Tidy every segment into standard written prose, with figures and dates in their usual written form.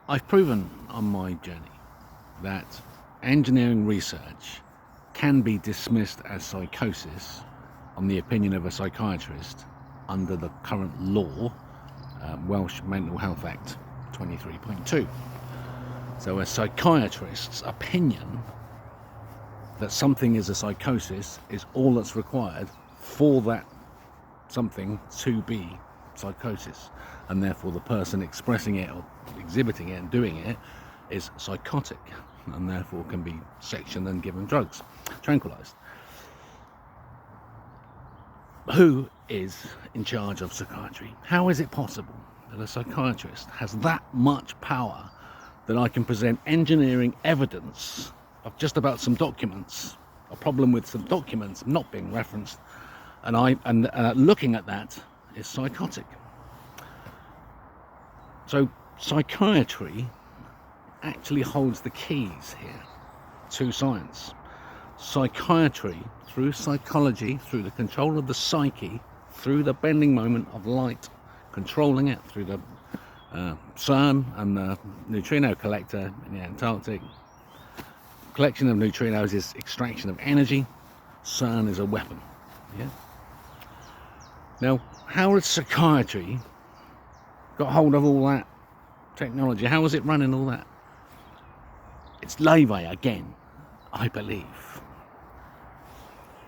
I've proven on my journey that engineering research can be dismissed as psychosis on the opinion of a psychiatrist under the current law, Welsh Mental Health Act 23.2. So a psychiatrist's opinion that something is a psychosis is all that's required for that something to be psychosis, and therefore the person expressing it or exhibiting it and doing it is psychotic, and therefore can be sectioned and given drugs, tranquilized. Who is in charge of psychiatry? How is it possible that a psychiatrist has that much power that I can present engineering evidence of just about some documents, a problem with some documents not being referenced, and looking at that is psychotic? So psychiatry actually holds the keys here to science. Psychiatry, through psychology, through the control of the psyche, through the bending moment of light, controlling it through the CERN and the neutrino collector in the Antarctic. Collection of neutrinos is extraction of energy. CERN is a weapon. Yeah. Now, how has psychiatry got hold of all that technology? How is it running all that? It's Lewe again, I believe.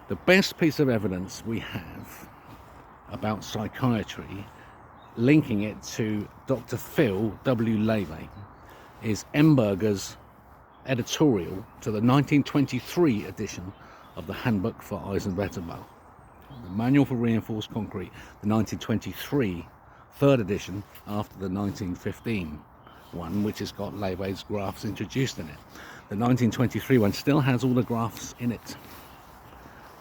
The best piece of evidence we have about psychiatry, linking it to Dr. Phil W. Lewe, is Emberger's editorial to the 1923 edition of the Handbook for Eisenwetterbau, the Manual for Reinforced Concrete, the 1923 third edition after the 1915 one, which has got Lewe's graphs introduced in it. The 1923 one still has all the graphs in it.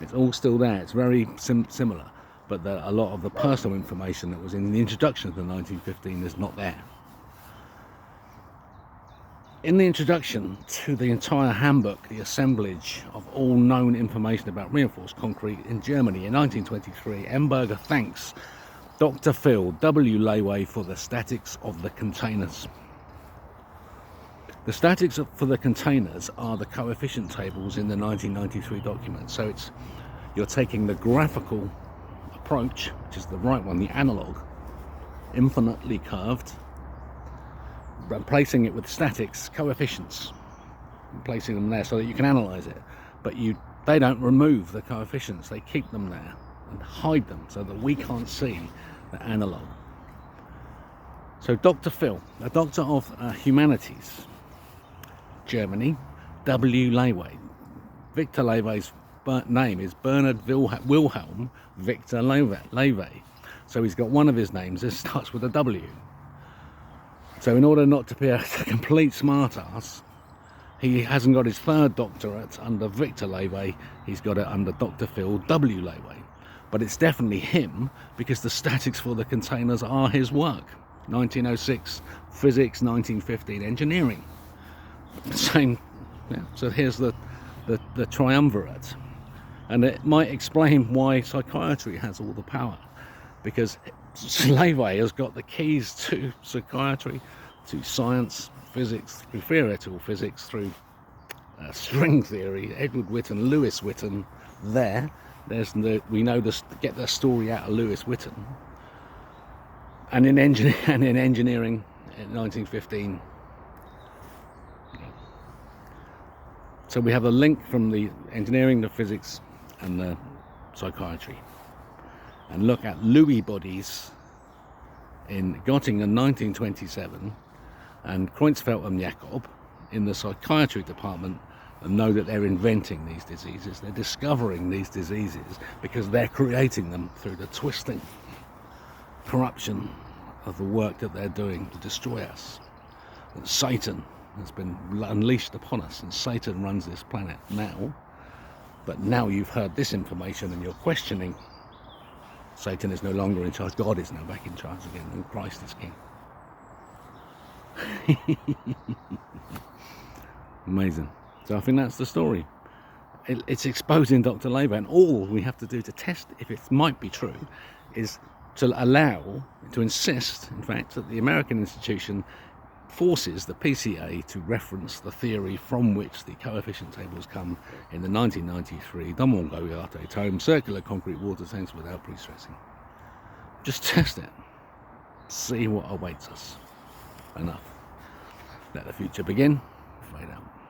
It's all still there. It's very similar, but a lot of the personal information that was in the introduction of the 1915 is not there. In the introduction to the entire handbook, the assemblage of all known information about reinforced concrete in Germany in 1923, Emberger thanks Dr. Phil W. Lewe for the statics of the containers. The statics for the containers are the coefficient tables in the 1993 document. So you're taking the graphical approach, which is the right one, the analog, infinitely curved, replacing it with statics coefficients, placing them there so that you can analyze it. But they don't remove the coefficients, they keep them there and hide them so that we can't see the analog. So Dr. Phil, a doctor of humanities, Germany, W. Lewe. Victor Lewe's name is Bernard Wilhelm Victor Lewe. So he's got one of his names that starts with a W. So in order not to be a complete smartass, he hasn't got his third doctorate under Victor Lewe, he's got it under Dr. Phil W. Lewe. But it's definitely him because the statics for the containers are his work. 1906 physics, 1915 engineering. Same, yeah. So here's the triumvirate. And it might explain why psychiatry has all the power, because Lewe has got the keys to psychiatry, to science, physics, through theoretical physics, through string theory, Edward Witten, Lewis Witten. We know this. Get the story out of Lewis Witten. And in engineering in 1915. So we have a link from the engineering, the physics, and the psychiatry. And look at Lewe bodies in Göttingen 1927 and Kreutzfeldt and Jakob in the psychiatry department, and know that they're inventing these diseases. They're discovering these diseases because they're creating them through the twisting, corruption of the work that they're doing to destroy us. And Satan has been unleashed upon us, and Satan runs this planet now. But now you've heard this information and you're questioning. Satan is no longer in charge. God is now back in charge again, and Christ is king. Amazing. So I think that's the story. It's exposing Dr. Lewe, and all we have to do to test if it might be true is to insist, in fact, that the American institution forces the PCA to reference the theory from which the coefficient tables come in the 1993 Domon-Goyate tome, circular concrete water tanks without pre-stressing. Just test it. See what awaits us. Enough. Let the future begin. Fade out.